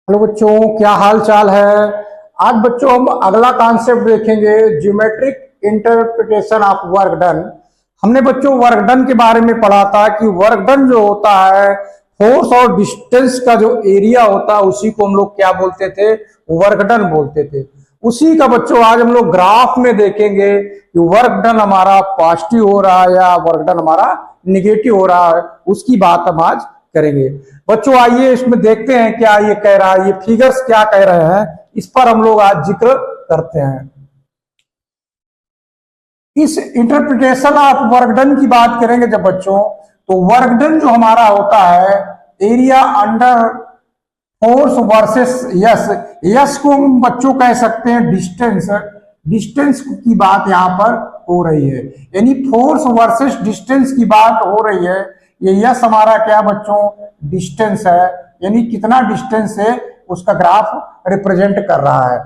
Hello बच्चों, क्या हाल चाल है। आज बच्चों हम अगला कॉन्सेप्ट देखेंगे, geometric interpretation of work done. हमने बच्चों वर्क डन के बारे में पढ़ा था कि वर्क डन जो होता है, फोर्स और डिस्टेंस का जो एरिया होता है उसी को हम लोग क्या बोलते थे, वर्क डन बोलते थे। उसी का बच्चों आज हम लोग ग्राफ में देखेंगे कि वर्क डन हमारा पॉजिटिव हो रहा है या वर्क डन हमारा निगेटिव हो रहा है, उसकी बात हम आज करेंगे। बच्चों आइए इसमें देखते हैं क्या ये कह रहा है, ये फिगर्स क्या कह रहे हैं, इस पर हम लोग आज जिक्र करते हैं। इस इंटरप्रिटेशन ऑफ वर्क डन की बात करेंगे जब बच्चों, तो वर्क डन जो हमारा होता है, area under force versus yes. Yes को हम बच्चों कह सकते हैं डिस्टेंस। डिस्टेंस की बात यहाँ पर हो रही है, यानी फोर्स वर्सेस डिस्टेंस की बात हो रही है। ये यस हमारा क्या बच्चों, डिस्टेंस है, यानी कितना डिस्टेंस है उसका ग्राफ रिप्रेजेंट कर रहा है।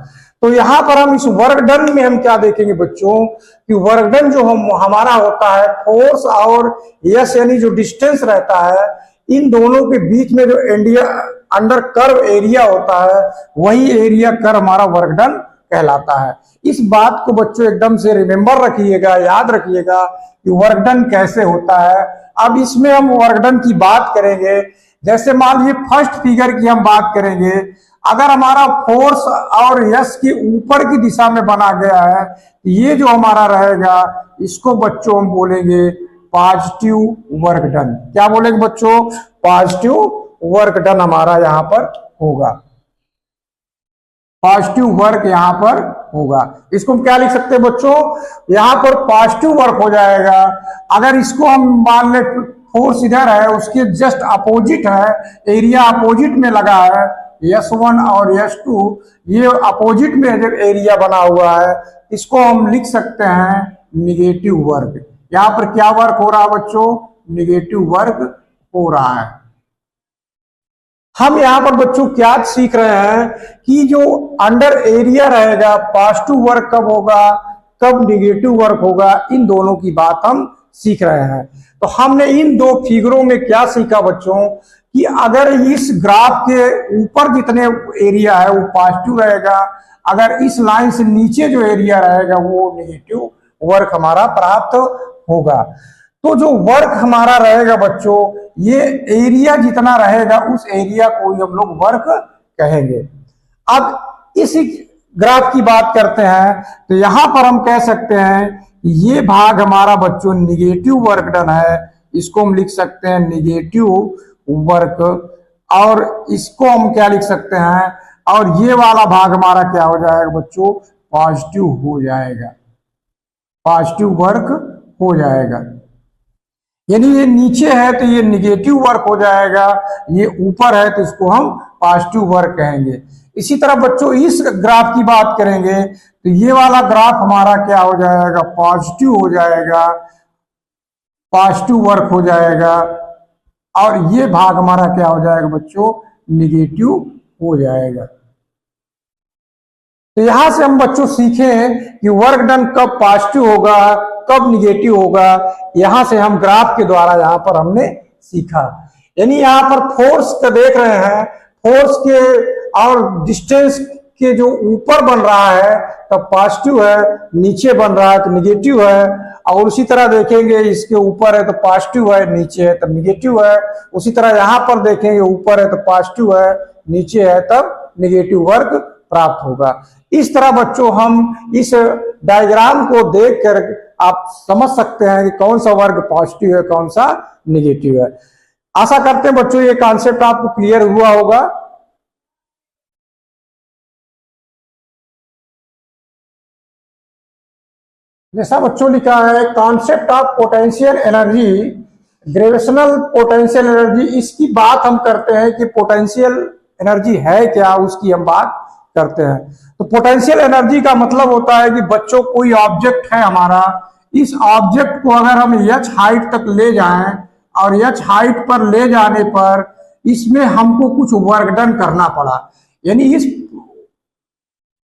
तो यहाँ पर हम इस वर्क डन में हम क्या देखेंगे बच्चों कि वर्क डन जो हमारा होता है, फोर्स और यस यानी जो डिस्टेंस रहता है, इन दोनों के बीच में जो एरिया अंडर कर्व एरिया होता है, वही एरिया कर्व हमारा वर्क डन कहलाता है। इस बात को बच्चों एकदम से रिमेंबर रखिएगा, याद रखिएगा कि वर्क डन कैसे होता है। अब इसमें हम वर्क डन की बात करेंगे। जैसे मान लीजिए फर्स्ट फिगर की हम बात करेंगे, अगर हमारा फोर्स और यस के ऊपर की दिशा में बना गया है, ये जो हमारा रहेगा इसको बच्चों हम बोलेंगे पॉजिटिव वर्क डन। क्या बोलेंगे बच्चों, पॉजिटिव वर्क डन हमारा यहाँ पर होगा, पॉजिटिव वर्क यहाँ पर होगा। इसको हम क्या लिख सकते हैं बच्चों, यहाँ पर पॉजिटिव वर्क हो जाएगा। अगर इसको हम मान ले फोर्स इधर है, उसके जस्ट अपोजिट है, एरिया अपोजिट में लगा है, S1 और S2 ये अपोजिट में जब एरिया बना हुआ है, इसको हम लिख सकते हैं निगेटिव वर्क। यहाँ पर क्या वर्क हो रहा है बच्चों, निगेटिव वर्क हो रहा है। हम यहाँ पर बच्चों क्या सीख रहे हैं कि जो अंडर एरिया रहेगा, पॉजिटिव वर्क कब होगा, कब निगेटिव वर्क होगा, इन दोनों की बात हम सीख रहे हैं। तो हमने इन दो फिगरों में क्या सीखा बच्चों कि अगर इस ग्राफ के ऊपर जितने एरिया है वो पॉजिटिव रहेगा, अगर इस लाइन से नीचे जो एरिया रहेगा वो निगेटिव वर्क हमारा प्राप्त होगा। तो जो वर्क हमारा रहेगा बच्चों, ये एरिया जितना रहेगा उस एरिया को हम लोग वर्क कहेंगे। अब इस ग्राफ की बात करते हैं, तो यहां पर हम कह सकते हैं ये भाग हमारा बच्चों निगेटिव वर्क डन है, इसको हम लिख सकते हैं निगेटिव वर्क, और इसको हम क्या लिख सकते हैं, और ये वाला भाग हमारा क्या हो जाएगा बच्चों, पॉजिटिव हो जाएगा, पॉजिटिव वर्क हो जाएगा। यानी ये नीचे है तो ये निगेटिव वर्क हो जाएगा, ये ऊपर है तो इसको हम पॉजिटिव वर्क कहेंगे। इसी तरह बच्चों इस ग्राफ की बात करेंगे तो ये वाला ग्राफ हमारा क्या हो जाएगा, पॉजिटिव हो जाएगा, पॉजिटिव वर्क हो जाएगा, और ये भाग हमारा क्या हो जाएगा बच्चों, निगेटिव हो जाएगा। तो यहां से हम बच्चों सीखें कि वर्क डन कब पॉजिटिव होगा, कब निगेटिव होगा। यहां से हम ग्राफ के द्वारा यहां पर हमने सीखा। यानी यहां पर फोर्स का देख रहे हैं, फोर्स के और डिस्टेंस के जो ऊपर बन रहा है तब पॉजिटिव है, नीचे बन रहा है तो निगेटिव है। और उसी तरह देखेंगे इसके ऊपर है तो पॉजिटिव है, नीचे है तब निगेटिव है। उसी तरह यहां पर देखेंगे ऊपर है तो पॉजिटिव है, नीचे है तब निगेटिव वर्क प्राप्त होगा। इस तरह बच्चों हम इस डायग्राम को देखकर आप समझ सकते हैं कि कौन सा वर्ग पॉजिटिव है, कौन सा निगेटिव है। आशा करते हैं बच्चों ये कॉन्सेप्ट आपको क्लियर हुआ होगा। जैसा बच्चों लिखा है, concept of potential energy, gravitational potential energy, इसकी बात हम करते हैं कि पोटेंशियल एनर्जी है क्या, उसकी हम बात करते हैं। तो पोटेंशियल एनर्जी का मतलब होता है कि बच्चों कोई ऑब्जेक्ट है हमारा, इस ऑब्जेक्ट को अगर हम h हाइट तक ले जाएं और h हाइट पर ले जाने पर इसमें हमको कुछ वर्क डन करना पड़ा, यानी इस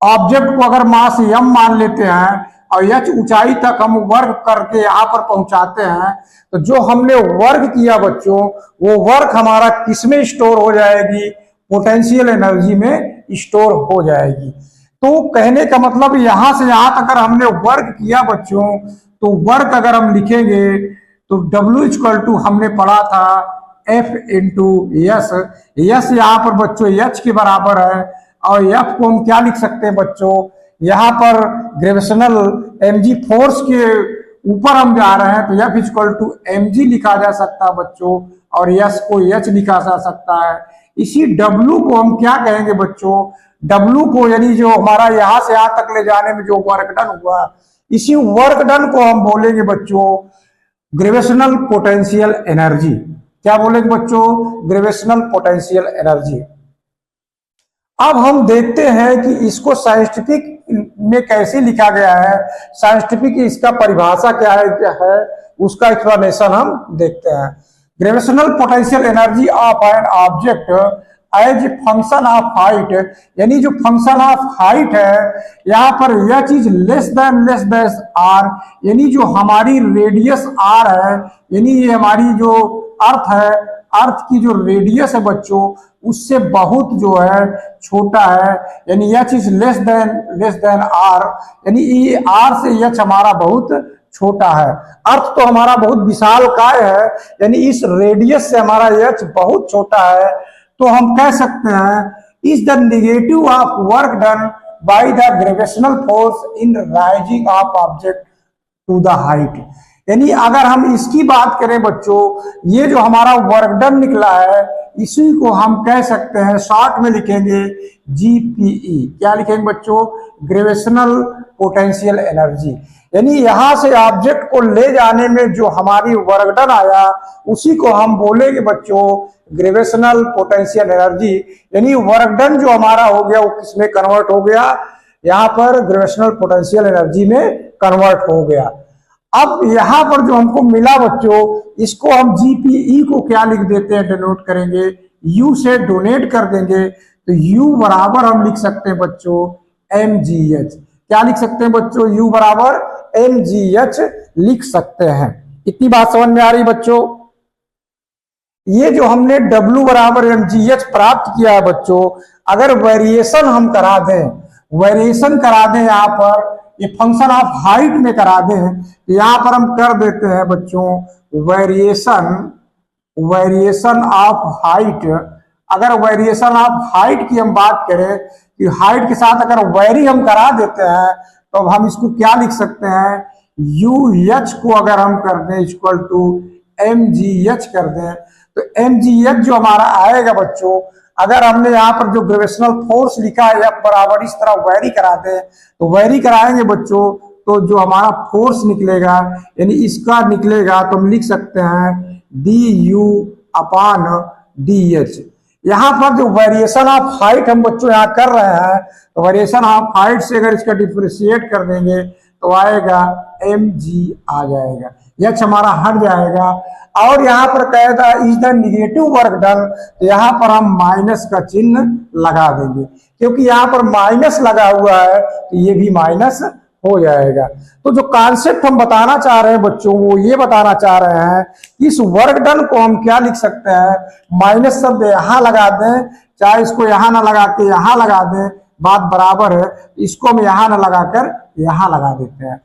ऑब्जेक्ट को अगर मास m मान लेते हैं और h ऊंचाई तक हम वर्क करके यहाँ पर पहुंचाते हैं, तो जो हमने वर्क किया बच्चों वो वर्क हमारा किसमें स्टोर हो जाएगी, पोटेंशियल एनर्जी में स्टोर हो जाएगी। तो कहने का मतलब यहां से यहां तक अगर हमने वर्क किया बच्चों, तो वर्क अगर हम लिखेंगे तो W इक्वल टू हमने पढ़ा था F इंटू यस। यस यहाँ पर बच्चों H के बराबर है, और F को हम क्या लिख सकते हैं बच्चों, यहाँ पर ग्रेविटेशनल mg फोर्स के ऊपर हम जा रहे हैं तो F इक्वल टू mg लिखा जा सकता है बच्चों, और यस को H लिखा जा सकता है। इसी W को हम क्या कहेंगे बच्चों, W को यानी जो हमारा यहां से यहां तक ले जाने में जो वर्क डन हुआ, इसी वर्क डन को हम बोलेंगे बच्चों ग्रेविटेशनल पोटेंशियल एनर्जी। क्या बोलेंगे बच्चों, ग्रेविटेशनल पोटेंशियल एनर्जी। अब हम देखते हैं कि इसको साइंटिफिक में कैसे लिखा गया है, साइंटिफिक इसका परिभाषा क्या है उसका एक्सप्लेनेशन हम देखते हैं। Gravitational potential energy of an object as function of height, यानी जो फंक्शन ऑफ हाइट है, यहाँ पर यह चीज लेस देन आर, यानी जो हमारी रेडियस आर है, यानी ये हमारी जो अर्थ है, अर्थ की जो रेडियस है बच्चों उससे बहुत जो है छोटा है, यानी यह चीज लेस देन आर, यानी ये आर से यह हमारा बहुत छोटा है। अर्थ तो हमारा बहुत विशाल काय है, यानी इस रेडियस से हमारा यह बहुत छोटा है, तो हम कह सकते हैं is the negative of work done by the gravitational force in rising of object to the height. यानी अगर हम इसकी बात करें बच्चों, ये जो हमारा वर्क डन निकला है इसी को हम कह सकते हैं, शॉर्ट में लिखेंगे GPE। क्या लिखेंगे बच्चों, ग्रेविटेशनल पोटेंशियल एनर्जी। यानी यहां से ऑब्जेक्ट को ले जाने में जो हमारी वर्क डन आया उसी को हम बोलेंगे बच्चों ग्रेविटेशनल पोटेंशियल एनर्जी। यानी वर्क डन जो हमारा हो गया वो किसमें कन्वर्ट हो गया, यहाँ पर ग्रेविटेशनल पोटेंशियल एनर्जी में कन्वर्ट हो गया। अब यहाँ पर जो हमको मिला बच्चों, इसको हम GPE को क्या लिख देते हैं, डिनोट करेंगे U से डोनेट कर देंगे, तो U बराबर हम लिख सकते हैं बच्चों mgh। क्या लिख सकते हैं बच्चों, U बराबर mgh लिख सकते हैं। इतनी बात समझ में आ रही बच्चों। ये जो हमने W बराबर mgh प्राप्त किया है बच्चों, अगर वेरिएशन हम करा दें, वेरिएशन करा दें यहाँ पर, ये फंक्शन ऑफ हाइट में करा दें, तो यहाँ पर हम कर देते हैं बच्चों वेरिएशन ऑफ हाइट। अगर वेरिएशन ऑफ हाइट की हम बात करें कि हाइट के साथ अगर वेरी हम करा देते हैं तो अब हम इसको क्या लिख सकते हैं, UH को अगर हम कर दें इक्वल टू mgh कर दें, तो mgh जो हमारा आएगा बच्चों, अगर हमने यहाँ पर जो ग्रेविटेशनल फोर्स लिखा है F बराबर इस तरह वेरी करा दें, तो वेरी कराएंगे बच्चों तो जो हमारा फोर्स निकलेगा यानी इसका निकलेगा तो हम लिख सकते हैं du अपॉन dh। यहाँ पर जो वेरिएशन ऑफ हाइट हम बच्चों यहाँ कर रहे हैं, तो वेरिएशन ऑफ हाइट से अगर इसका डिफरेंशिएट कर देंगे तो आएगा mg आ जाएगा, यह हमारा हट जाएगा। और यहाँ पर कहता है is the negative work done, तो यहाँ पर हम माइनस का चिन्ह लगा देंगे, क्योंकि यहाँ पर माइनस लगा हुआ है तो ये भी माइनस हो जाएगा। तो जो कॉन्सेप्ट हम बताना चाह रहे हैं बच्चों, वो ये बताना चाह रहे हैं कि इस वर्क डन को हम क्या लिख सकते हैं, माइनस शब्द यहाँ लगा दें, चाहे इसको यहाँ ना लगा के यहाँ लगा दें, बात बराबर है, इसको हम यहाँ ना लगाकर यहाँ लगा देते हैं।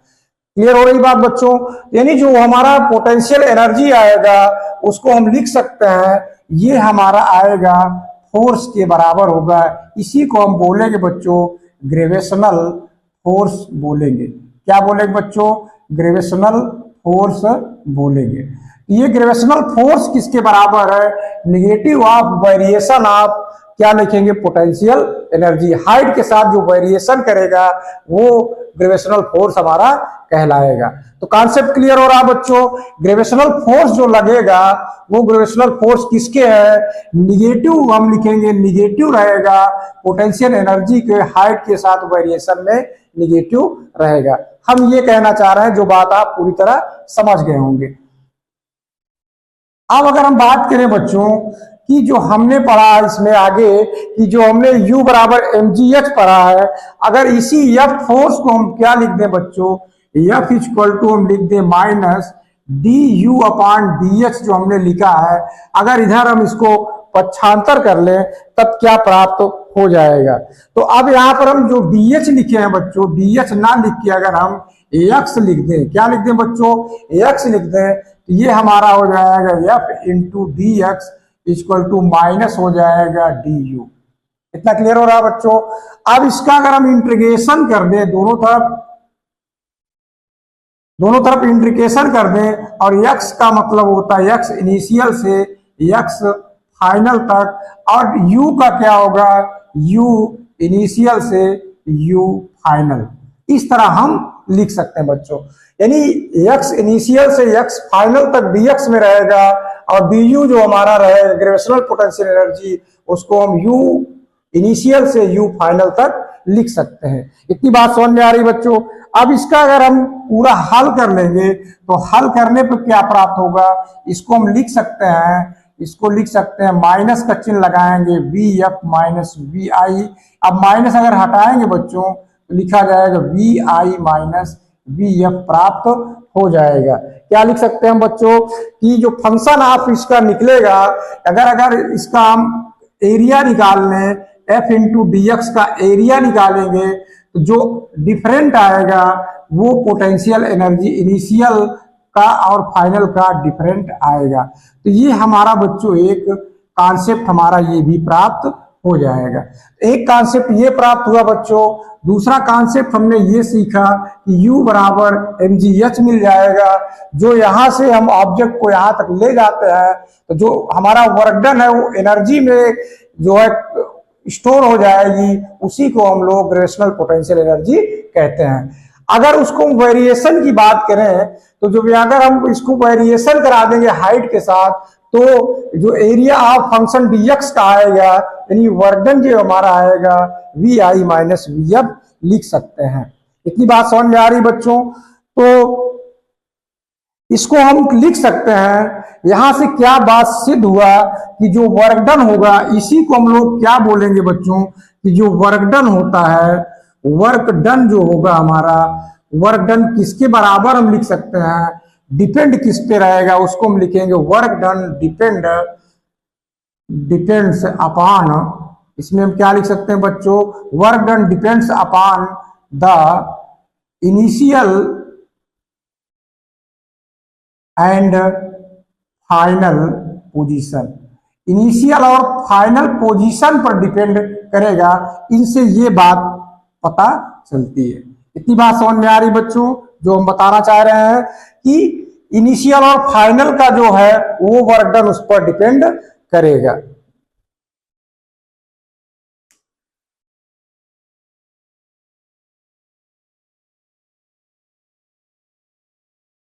क्लियर हो रही बात बच्चों। यानी जो हमारा पोटेंशियल एनर्जी आएगा उसको हम लिख सकते हैं, ये हमारा आएगा फोर्स के बराबर होगा, इसी को हम बोलेंगे बच्चों ग्रेविटेशनल फोर्स बोलेंगे। क्या बोलेंगे बच्चों, ग्रेविटेशनल फोर्स बोलेंगे। ये ग्रेविटेशनल फोर्स किसके बराबर है, निगेटिव ऑफ वेरिएशन ऑफ क्या लिखेंगे, पोटेंशियल एनर्जी। हाइट के साथ जो वेरिएशन करेगा वो ग्रेविटेशनल फोर्स हमारा कहलाएगा। तो कॉन्सेप्ट क्लियर हो रहा बच्चों। ग्रेविटेशनल फोर्स जो लगेगा वो ग्रेविटेशनल फोर्स किसके है, निगेटिव हम लिखेंगे, निगेटिव रहेगा, पोटेंशियल एनर्जी के हाइट के साथ वेरिएशन में निगेटिव रहेगा। हम ये कहना चाह रहे हैं, जो बात आप पूरी तरह समझ गए होंगे। अब अगर हम बात करें बच्चों कि जो हमने पढ़ा इसमें आगे कि जो हमने U बराबर mgh पढ़ा है, अगर इसी F फोर्स को हम क्या लिख दें बच्चों, F इक्वल टू हम लिख दें माइनस du अपॉन dh जो हमने लिखा है, अगर इधर हम इसको पक्षांतर कर लें तब क्या प्राप्त हो जाएगा। तो अब यहाँ पर हम जो DH लिखे हैं बच्चों, DH ना लिख के अगर हम AX लिख दें, क्या लिख दें बच्चों, AX लिख दें, तो ये हमारा हो जाएगा F into DX equal to minus हो जाएगा DU। इतना क्लियर हो रहा है बच्चों। अब इसका अगर हम इंटीग्रेशन कर दें, दोनों तरफ इंटीग्रेशन कर दें, और x का मतलब होता है x इनिशियल से x फाइनल तक, और u का क्या होगा, u इनिशियल से u फाइनल। इस तरह हम लिख सकते हैं बच्चों, यानी x इनिशियल से x फाइनल तक dx में रहेगा, और du जो हमारा रहेगा ग्रेविटेशनल पोटेंशियल एनर्जी, उसको हम u इनिशियल से u फाइनल तक लिख सकते हैं। इतनी बात समझ में आ रही बच्चों। अब इसका अगर हम पूरा हल कर लेंगे तो हल करने पर क्या प्राप्त होगा, इसको हम लिख सकते हैं, माइनस का चिन्ह लगाएंगे VF माइनस VI। अब माइनस अगर हटाएंगे बच्चों तो लिखा जाएगा VI माइनस VF प्राप्त हो जाएगा। क्या लिख सकते हैं हम बच्चों कि जो फंक्शन ऑफ इसका निकलेगा, अगर इसका हम एरिया निकाल लें, F इंटू DX का एरिया निकालेंगे तो जो डिफरेंट आएगा वो पोटेंशियल एनर्जी इनिशियल का और फाइनल का डिफरेंट आएगा। तो ये हमारा बच्चों एक कॉन्सेप्ट हमारा ये भी प्राप्त हो जाएगा। एक कॉन्सेप्ट ये प्राप्त हुआ बच्चों। दूसरा कॉन्सेप्ट हमने ये सीखा कि U बराबर mgh मिल जाएगा। जो यहाँ से हम ऑब्जेक्ट को यहाँ तक ले जाते हैं तो जो हमारा वर्क डन है वो एनर्जी में जो है स्टोर हो जाएगी, उसी को हम लोग ग्रेविटेशनल पोटेंशियल एनर्जी कहते हैं। अगर उसको वेरिएशन की बात करें तो जो अगर हम इसको वेरिएशन करा देंगे हाइट के साथ, तो जो एरिया ऑफ फंक्शन dx का आएगा, यानी वर्क डन जो हमारा आएगा VI माइनस VF लिख सकते हैं। इतनी बात समझ में आ रही बच्चों। तो इसको हम लिख सकते हैं। यहां से क्या बात सिद्ध हुआ कि जो वर्क डन होगा, इसी को हम लोग क्या बोलेंगे बच्चों कि जो वर्क डन होता है, वर्क डन जो होगा हमारा, वर्क डन किसके बराबर हम लिख सकते हैं, डिपेंड किस पे रहेगा, उसको हम लिखेंगे वर्क डन डिपेंड्स अपॉन, इसमें हम क्या लिख सकते हैं बच्चों, work done depends upon the initial and final position. Initial और फाइनल पोजीशन पर डिपेंड करेगा, इनसे ये बात पता चलती है। इतनी बात समझ में आ रही बच्चों। जो हम बताना चाह रहे हैं कि इनिशियल और फाइनल का जो है वो वर्क डन उस पर डिपेंड करेगा।